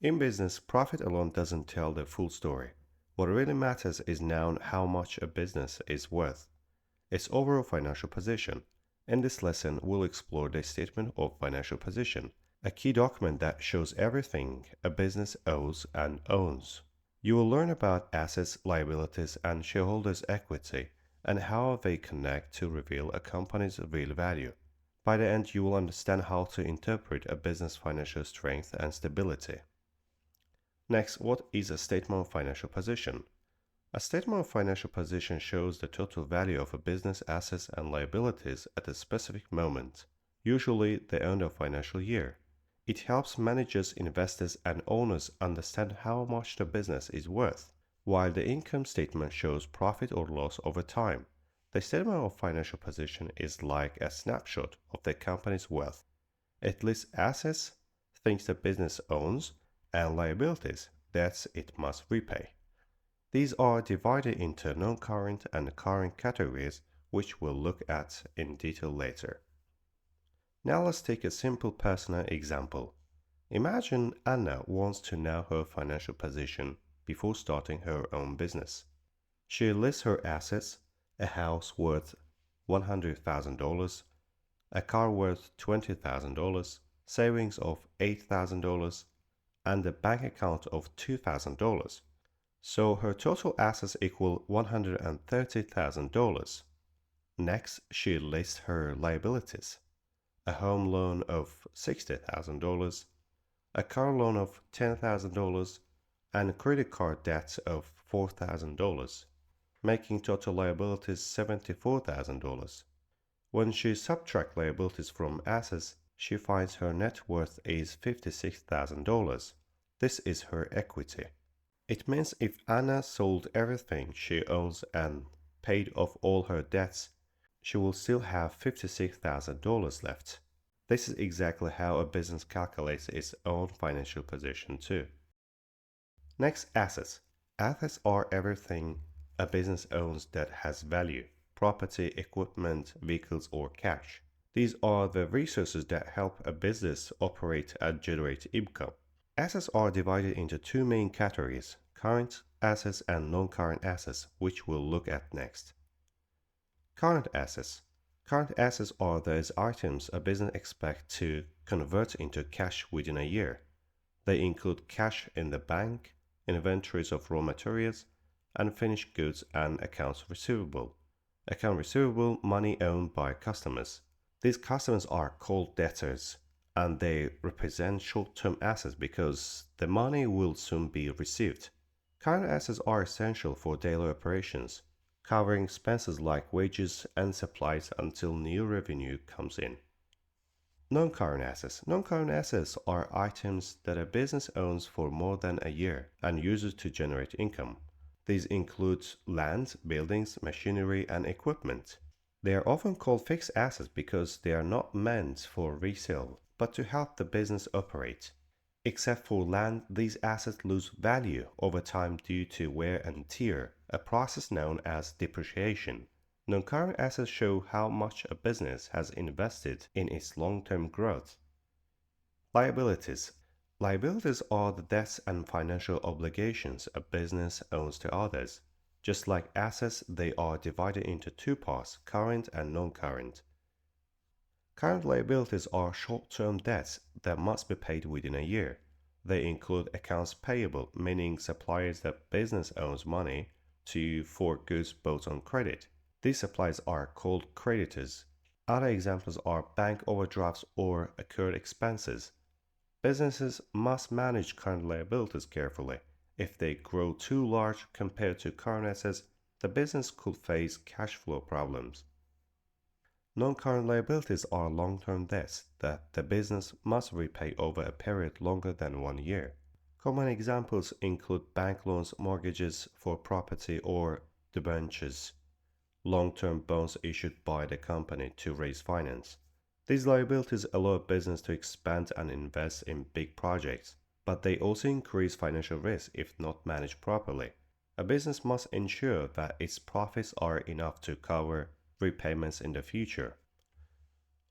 In business, profit alone doesn't tell the full story. What really matters is now how much a business is worth, its overall financial position. In this lesson, we'll explore the Statement of Financial Position, a key document that shows everything a business owes and owns. You will learn about assets, liabilities, and shareholders' equity and how they connect to reveal a company's real value. By the end, you will understand how to interpret a business' financial strength and stability. Next, what is a statement of financial position? A statement of financial position shows the total value of a business assets and liabilities at a specific moment, usually the end of financial year. It helps managers, investors, and owners understand how much the business is worth, while the income statement shows profit or loss over time. The statement of financial position is like a snapshot of the company's wealth. It lists assets, things the business owns, and liabilities, debts it must repay. These are divided into non-current and current categories, which we'll look at in detail later. Now let's take a simple personal example. Imagine Anna wants to know her financial position before starting her own business. She lists her assets, a house worth $100,000, a car worth $20,000, savings of $8,000, and a bank account of $2,000. So her total assets equal $130,000. Next, she lists her liabilities. A home loan of $60,000, a car loan of $10,000, and credit card debts of $4,000, making total liabilities $74,000. When she subtracts liabilities from assets, she finds her net worth is $56,000. This is her equity. It means if Anna sold everything she owns and paid off all her debts, she will still have $56,000 left. This is exactly how a business calculates its own financial position too. Next, assets. Assets are everything a business owns that has value: property, equipment, vehicles, or cash. These are the resources that help a business operate and generate income. Assets are divided into two main categories: current assets and non-current assets, which we'll look at next. Current assets. Current assets are those items a business expects to convert into cash within a year. They include cash in the bank, inventories of raw materials, unfinished goods, and accounts receivable. Account receivable, money owned by customers. These customers are called debtors, and they represent short-term assets because the money will soon be received. Current assets are essential for daily operations, covering expenses like wages and supplies until new revenue comes in. Non-current assets. Non-current assets are items that a business owns for more than a year and uses to generate income. These include land, buildings, machinery, and equipment. They are often called fixed assets because they are not meant for resale, but to help the business operate. Except for land, these assets lose value over time due to wear and tear, a process known as depreciation. Non-current assets show how much a business has invested in its long-term growth. Liabilities. Liabilities are the debts and financial obligations a business owes to others. Just like assets, they are divided into two parts: current and non-current. Current liabilities are short-term debts that must be paid within a year. They include accounts payable, meaning suppliers that business owes money to for goods bought on credit. These suppliers are called creditors. Other examples are bank overdrafts or accrued expenses. Businesses must manage current liabilities carefully. If they grow too large compared to current assets, the business could face cash flow problems. Non-current liabilities are long-term debts that the business must repay over a period longer than 1 year. Common examples include bank loans, mortgages for property, or debentures, long-term bonds issued by the company to raise finance. These liabilities allow a business to expand and invest in big projects, but they also increase financial risk if not managed properly. A business must ensure that its profits are enough to cover repayments in the future.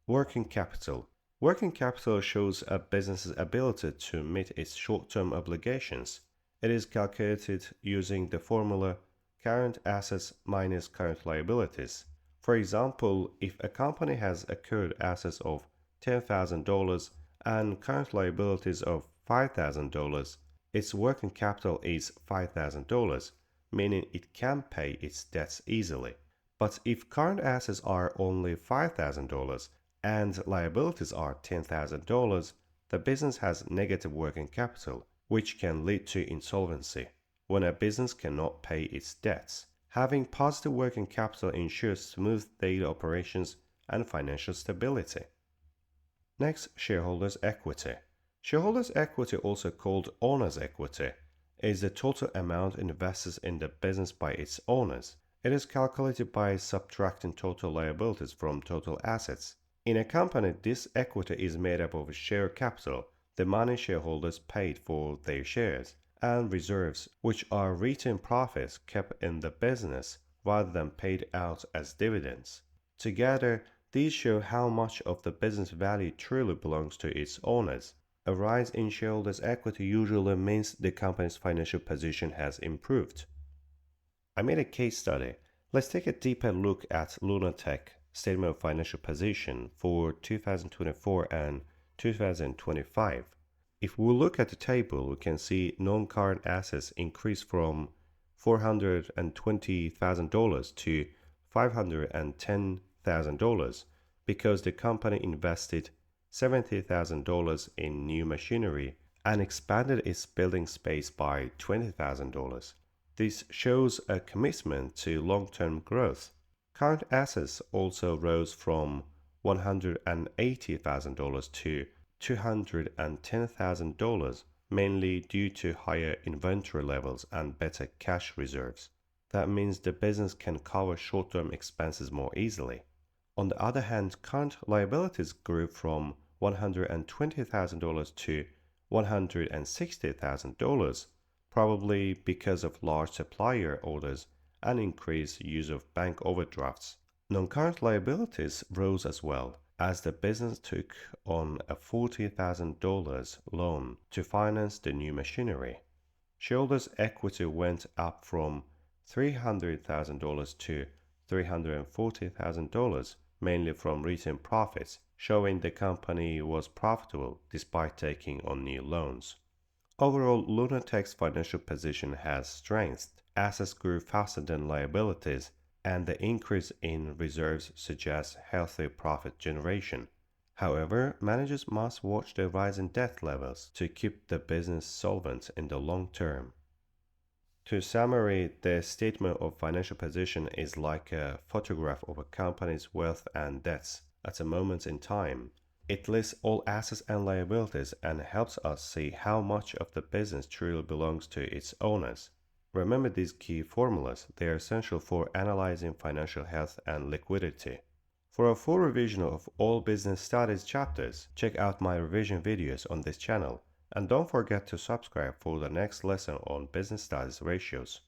Working capital. Working capital shows a business's ability to meet its short-term obligations. It is calculated using the formula current assets minus current liabilities. For example, if a company has accrued assets of $10,000 and current liabilities of $5,000, its working capital is $5,000, meaning it can pay its debts easily. But if current assets are only $5,000 and liabilities are $10,000, the business has negative working capital, which can lead to insolvency when a business cannot pay its debts. Having positive working capital ensures smooth daily operations and financial stability. Next, shareholders' equity. Shareholders' equity, also called owner's equity, is the total amount invested in the business by its owners. It is calculated by subtracting total liabilities from total assets. In a company, this equity is made up of share capital, the money shareholders paid for their shares, and reserves, which are retained profits kept in the business rather than paid out as dividends. Together, these show how much of the business value truly belongs to its owners. A rise in shareholders' equity usually means the company's financial position has improved. I made a case study. Let's take a deeper look at Lunatech Statement of Financial Position for 2024 and 2025. If we look at the table, we can see non-current assets increased from $420,000 to $510,000 because the company invested $70,000 in new machinery and expanded its building space by $20,000. This shows a commitment to long-term growth. Current assets also rose from $180,000 to $210,000, mainly due to higher inventory levels and better cash reserves. That means the business can cover short-term expenses more easily. On the other hand, current liabilities grew from $120,000 to $160,000, probably because of large supplier orders and increased use of bank overdrafts. Non-current liabilities rose as well, as the business took on a $40,000 loan to finance the new machinery. Shareholders' equity went up from $300,000 to $340,000, mainly from retained profits, showing the company was profitable despite taking on new loans. Overall, Lunatech's financial position has strengthened. Assets grew faster than liabilities, and the increase in reserves suggests healthy profit generation. However, managers must watch the rise in debt levels to keep the business solvent in the long term. To summarize, the statement of financial position is like a photograph of a company's wealth and debts at a moment in time. It lists all assets and liabilities and helps us see how much of the business truly belongs to its owners. Remember these key formulas. They are essential for analyzing financial health and liquidity. For a full revision of all business studies chapters, check out my revision videos on this channel, and don't forget to subscribe for the next lesson on business studies ratios.